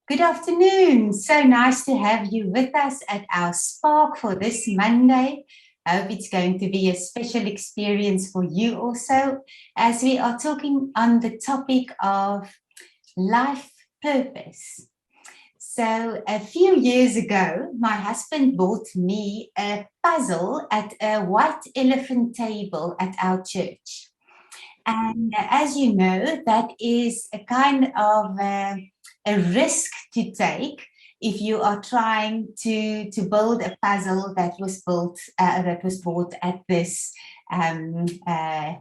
Good afternoon. So nice to have you with us at our Spark for this Monday. I hope it's going to be a special experience for you also, as we are talking on the topic of life purpose. So a few years ago, my husband bought me a puzzle at a white elephant table at our church. And as you know, that is a kind of a risk to take if you are trying to build a puzzle that was bought at this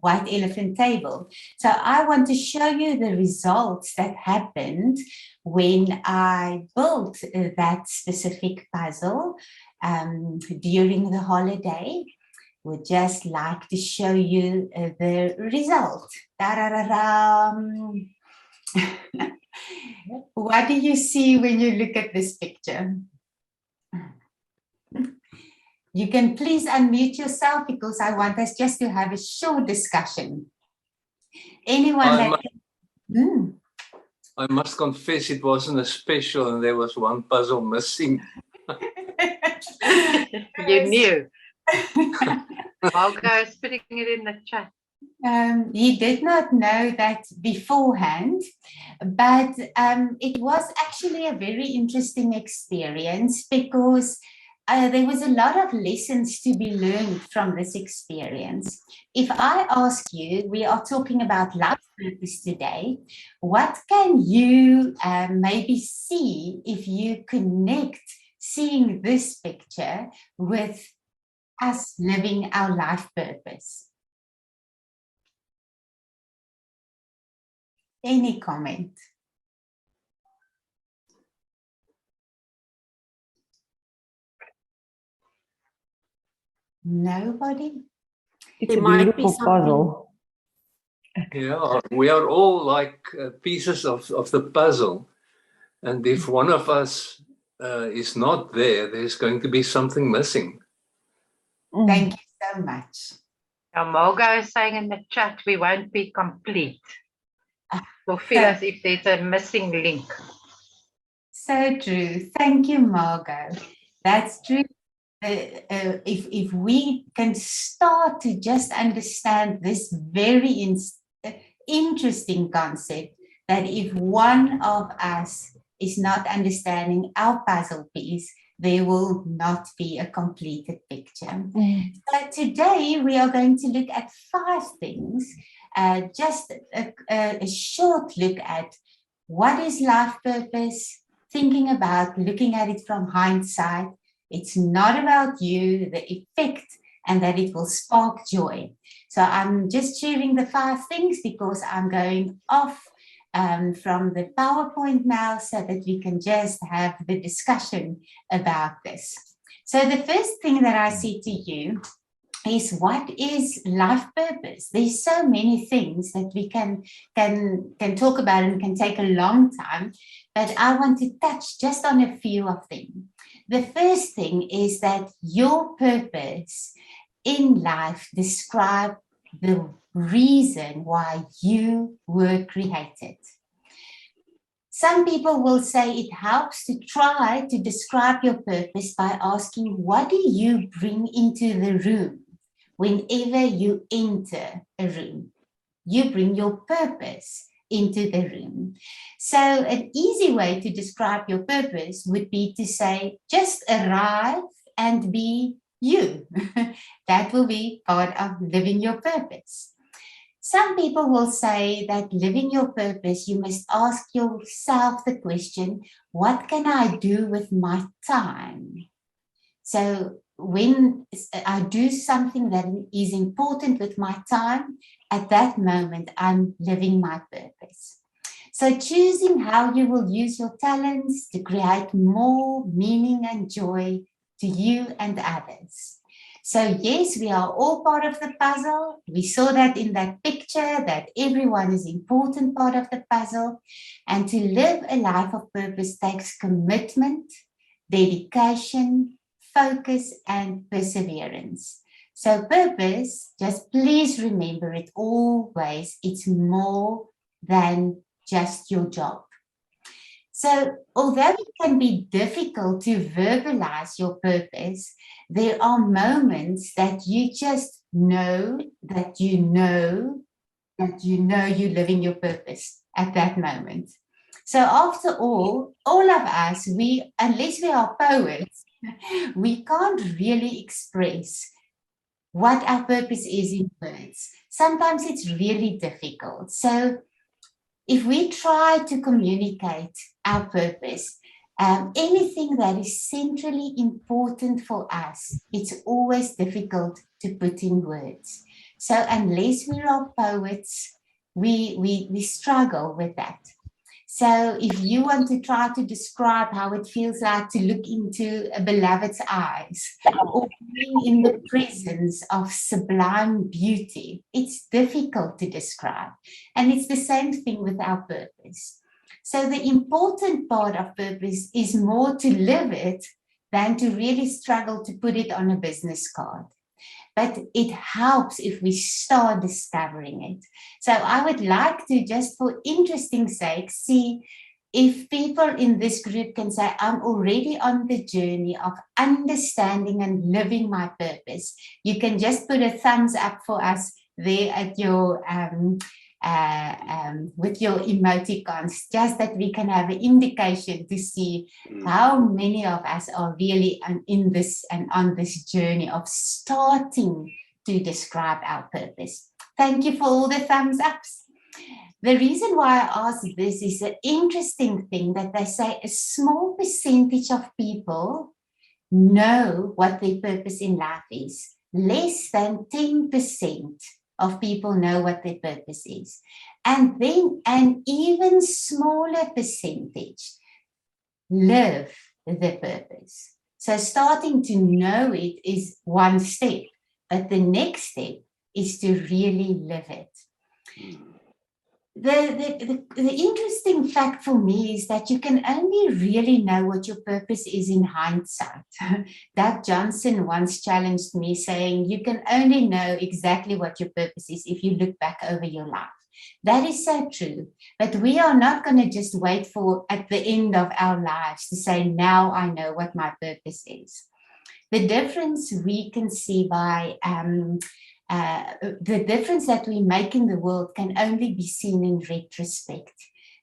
white elephant table. So I want to show you the results that happened when I built that specific puzzle during the holiday. Would just like to show you the result. What do you see when you look at this picture? You can please unmute yourself because I want us just to have a short discussion. Anyone I must confess it wasn't a special and there was one puzzle missing. You knew. Margo is putting it in the chat. He did not know that beforehand, but it was actually a very interesting experience because there was a lot of lessons to be learned from this experience. If I ask you, we are talking about life purpose today, what can you maybe see if you connect seeing this picture with us living our life purpose? Any comment? Nobody? It's a beautiful puzzle. Yeah, we are all like pieces of the puzzle. And if one of us is not there, there's going to be something missing. Thank you so much. Now, Margo is saying in the chat, we won't be complete. We'll feel as if there's a missing link. So true. Thank you, Margo. That's true. If we can start to just understand this very interesting concept, that if one of us is not understanding our puzzle piece, there will not be a completed picture. So today we are going to look at 5 things, just a short look at what is life purpose, thinking about looking at it from hindsight. It's not about you, the effect, and that it will spark joy. So I'm just sharing the 5 things because I'm going off from the PowerPoint now so that we can just have the discussion about this. So the first thing that I say to you is, what is life purpose? There's so many things that we can talk about and can take a long time, but I want to touch just on a few of them. The first thing is that your purpose in life describes the reason why you were created. Some people will say it helps to try to describe your purpose by asking, what do you bring into the room whenever you enter a room? You bring your purpose into the room. So an easy way to describe your purpose would be to say, just arrive and be you. That will be part of living your purpose. Some people will say that living your purpose, you must ask yourself the question, what can I do with my time? So when I do something that is important with my time, at that moment, I'm living my purpose. So choosing how you will use your talents to create more meaning and joy to you and others. So yes, we are all part of the puzzle. We saw that in that picture, that everyone is an important part of the puzzle. And to live a life of purpose takes commitment, dedication, focus, and perseverance. So purpose, just please remember it always, it's more than just your job. So although it can be difficult to verbalize your purpose, there are moments that you just know that you know that you know you're living your purpose at that moment. So after all of us, unless we are poets, we can't really express what our purpose is in words. Sometimes it's really difficult. So if we try to communicate our purpose, anything that is centrally important for us, it's always difficult to put in words. So unless we are poets, we struggle with that. So if you want to try to describe how it feels like to look into a beloved's eyes or being in the presence of sublime beauty, it's difficult to describe. And it's the same thing with our purpose. So the important part of purpose is more to live it than to really struggle to put it on a business card. But it helps if we start discovering it. So I would like to, just for interesting sake, see if people in this group can say, I'm already on the journey of understanding and living my purpose. You can just put a thumbs up for us there at your with your emoticons, just that we can have an indication to see how many of us are really in this and on this journey of starting to describe our purpose. Thank you for all the thumbs ups. The reason why I ask this is an interesting thing that they say a small percentage of people know what their purpose in life is. Less than 10% of people know what their purpose is. And then an even smaller percentage live the purpose. So starting to know it is one step, but the next step is to really live it. The interesting fact for me is that you can only really know what your purpose is in hindsight. Doug Johnson once challenged me saying, you can only know exactly what your purpose is if you look back over your life. That is so true. But we are not going to just wait for at the end of our lives to say, now I know what my purpose is. The difference we can see by the difference that we make in the world can only be seen in retrospect.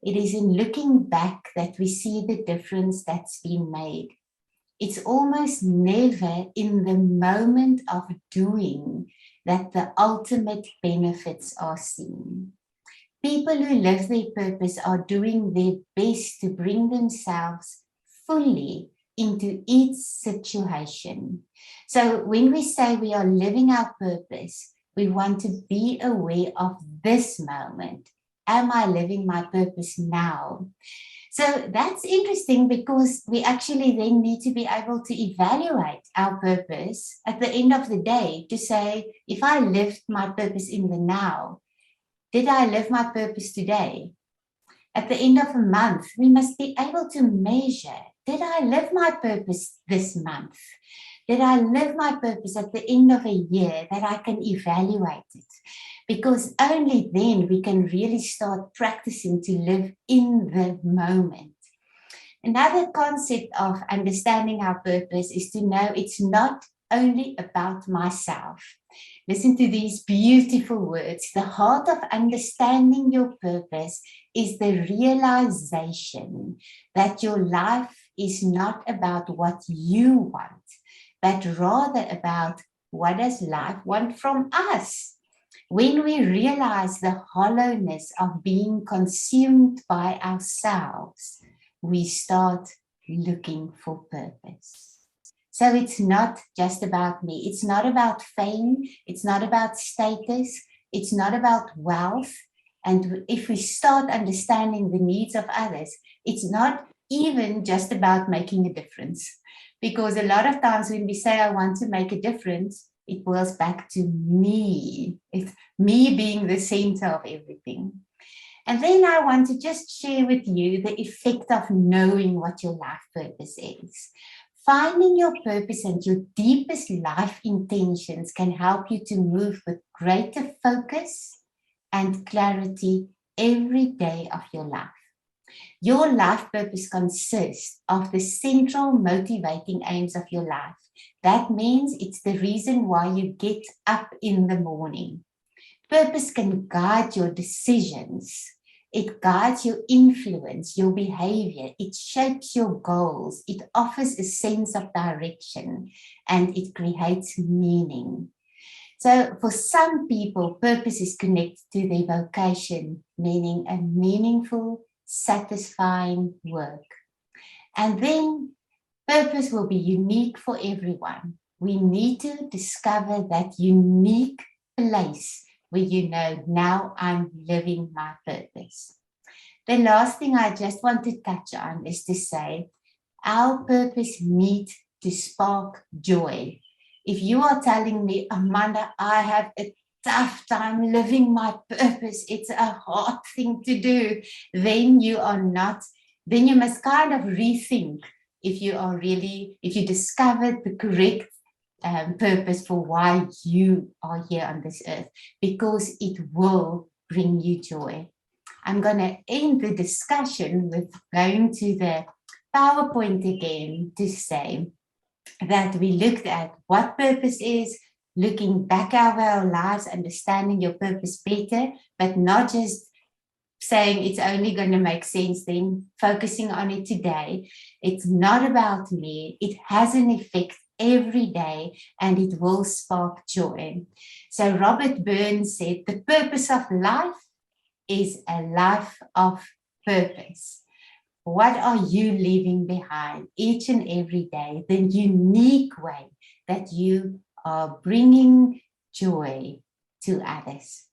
It is in looking back that we see the difference that's been made. It's almost never in the moment of doing that the ultimate benefits are seen. People who live their purpose are doing their best to bring themselves fully into each situation. So when we say we are living our purpose, we want to be aware of this moment. Am I living my purpose now? So that's interesting because we actually then need to be able to evaluate our purpose at the end of the day to say, if I lived my purpose in the now, did I live my purpose today? At the end of a month, we must be able to measure, did I live my purpose this month? Did I live my purpose at the end of a year that I can evaluate it? Because only then we can really start practicing to live in the moment. Another concept of understanding our purpose is to know it's not only about myself. Listen to these beautiful words. The heart of understanding your purpose is the realization that your life is not about what you want, but rather about what does life want from us. When we realize the hollowness of being consumed by ourselves, we start looking for purpose. So it's not just about me. It's not about fame. It's not about status. It's not about wealth. And if we start understanding the needs of others, it's not even just about making a difference. Because a lot of times when we say, I want to make a difference, it boils back to me. It's me being the center of everything. And then I want to just share with you the effect of knowing what your life purpose is. Finding your purpose and your deepest life intentions can help you to move with greater focus and clarity every day of your life. Your life purpose consists of the central motivating aims of your life. That means it's the reason why you get up in the morning. Purpose can guide your decisions. It guides your influence, your behavior. It shapes your goals. It offers a sense of direction, and it creates meaning. So for some people, purpose is connected to their vocation, meaning a meaningful, satisfying work. And then purpose will be unique for everyone. We need to discover that unique place where you know, now I'm living my purpose. The last thing I just want to touch on is to say, our purpose needs to spark joy. If you are telling me, Amanda, I have a tough time living my purpose, it's a hard thing to do, then you must kind of rethink if you discovered the correct purpose for why you are here on this earth, because it will bring you joy. I'm going to end the discussion with going to the PowerPoint again to say that we looked at what purpose is, looking back over our lives, understanding your purpose better, but not just saying it's only going to make sense then, focusing on it today. It's not about me. It has an effect every day, and it will spark joy. So Robert Burns said, the purpose of life is a life of purpose. What are you leaving behind each and every day? The unique way that you are bringing joy to others.